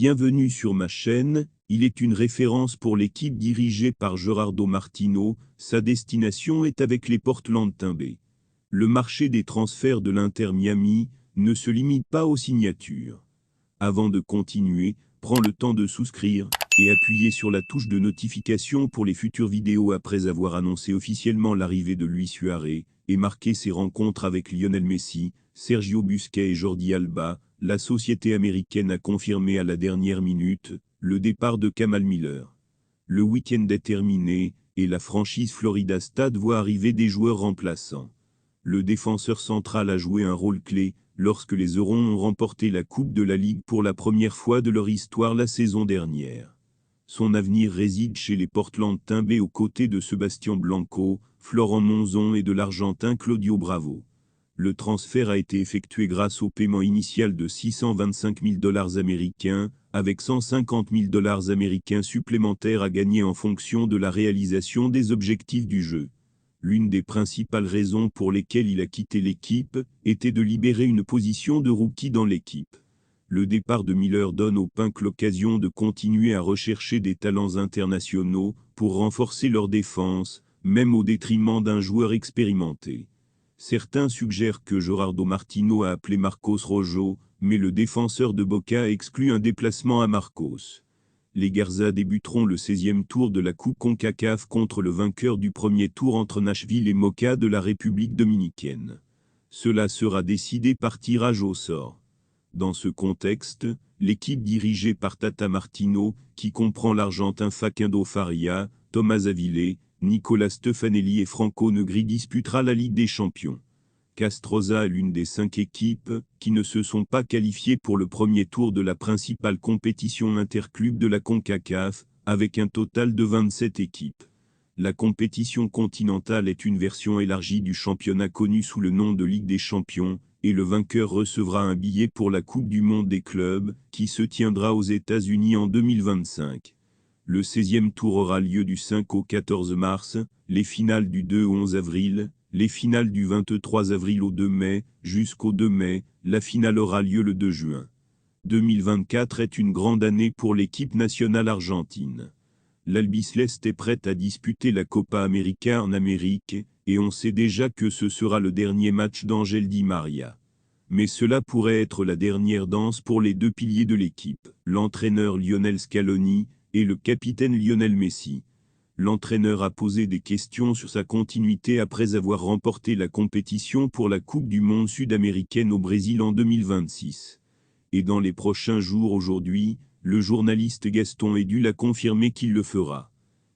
Bienvenue sur ma chaîne, il est une référence pour l'équipe dirigée par Gerardo Martino, sa destination est avec les Portland Timbers. Le marché des transferts de l'Inter Miami ne se limite pas aux signatures. Avant de continuer, prends le temps de souscrire et appuyer sur la touche de notification pour les futures vidéos après avoir annoncé officiellement l'arrivée de Luis Suarez et marqué ses rencontres avec Lionel Messi, Sergio Busquets et Jordi Alba. La société américaine a confirmé à la dernière minute le départ de Kamal Miller. Le week-end est terminé et la franchise Florida State voit arriver des joueurs remplaçants. Le défenseur central a joué un rôle clé lorsque les Eurons ont remporté la Coupe de la Ligue pour la première fois de leur histoire la saison dernière. Son avenir réside chez les Portland Timbers aux côtés de Sebastián Blanco, Florent Monzon et de l'Argentin Claudio Bravo. Le transfert a été effectué grâce au paiement initial de $625 000 américains, avec $150 000 américains supplémentaires à gagner en fonction de la réalisation des objectifs du jeu. L'une des principales raisons pour lesquelles il a quitté l'équipe était de libérer une position de rookie dans l'équipe. Le départ de Miller donne aux Pink l'occasion de continuer à rechercher des talents internationaux pour renforcer leur défense, même au détriment d'un joueur expérimenté. Certains suggèrent que Gerardo Martino a appelé Marcos Rojo, mais le défenseur de Boca exclut un déplacement à Marcos. Les Garza débuteront le 16e tour de la Coupe CONCACAF contre le vainqueur du premier tour entre Nashville et Moca de la République dominicaine. Cela sera décidé par tirage au sort. Dans ce contexte, l'équipe dirigée par Tata Martino, qui comprend l'Argentin Facundo Faria, Thomas Avilés, Nicolas Stefanelli et Franco Negri disputera la Ligue des Champions. Castroza est l'une des 5 équipes qui ne se sont pas qualifiées pour le premier tour de la principale compétition interclub de la CONCACAF, avec un total de 27 équipes. La compétition continentale est une version élargie du championnat connu sous le nom de Ligue des Champions, et le vainqueur recevra un billet pour la Coupe du Monde des clubs, qui se tiendra aux États-Unis en 2025. Le 16e tour aura lieu du 5 au 14 mars, les finales du 2 au 11 avril, les finales du 23 avril au 2 mai, jusqu'au 2 mai, la finale aura lieu le 2 juin. 2024 est une grande année pour l'équipe nationale argentine. L'Albiceleste est prête à disputer la Copa América en Amérique, et on sait déjà que ce sera le dernier match d'Angel Di Maria. Mais cela pourrait être la dernière danse pour les deux piliers de l'équipe, l'entraîneur Lionel Scaloni et le capitaine Lionel Messi. L'entraîneur a posé des questions sur sa continuité après avoir remporté la compétition pour la Coupe du Monde sud-américaine au Brésil en 2026. Et dans les prochains jours aujourd'hui, le journaliste Gaston Edul a confirmé qu'il le fera.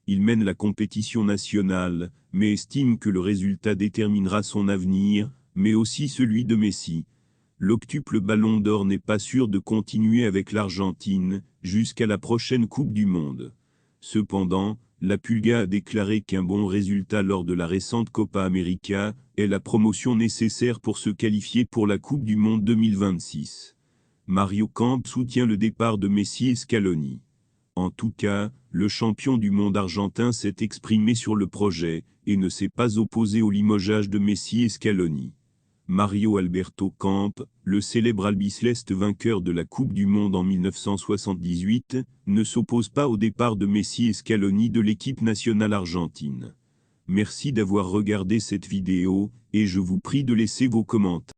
Il mène la compétition nationale, mais estime que le résultat déterminera son avenir, mais aussi celui de Messi. L'octuple Ballon d'Or n'est pas sûr de continuer avec l'Argentine jusqu'à la prochaine Coupe du Monde. Cependant, la Pulga a déclaré qu'un bon résultat lors de la récente Copa América est la promotion nécessaire pour se qualifier pour la Coupe du Monde 2026. Mario Camp soutient le départ de Messi et Scaloni. En tout cas, le champion du monde argentin s'est exprimé sur le projet et ne s'est pas opposé au limogeage de Messi et Scaloni. Mario Alberto Camp, le célèbre albiceleste vainqueur de la Coupe du Monde en 1978, ne s'oppose pas au départ de Messi et Scaloni de l'équipe nationale argentine. Merci d'avoir regardé cette vidéo, et je vous prie de laisser vos commentaires.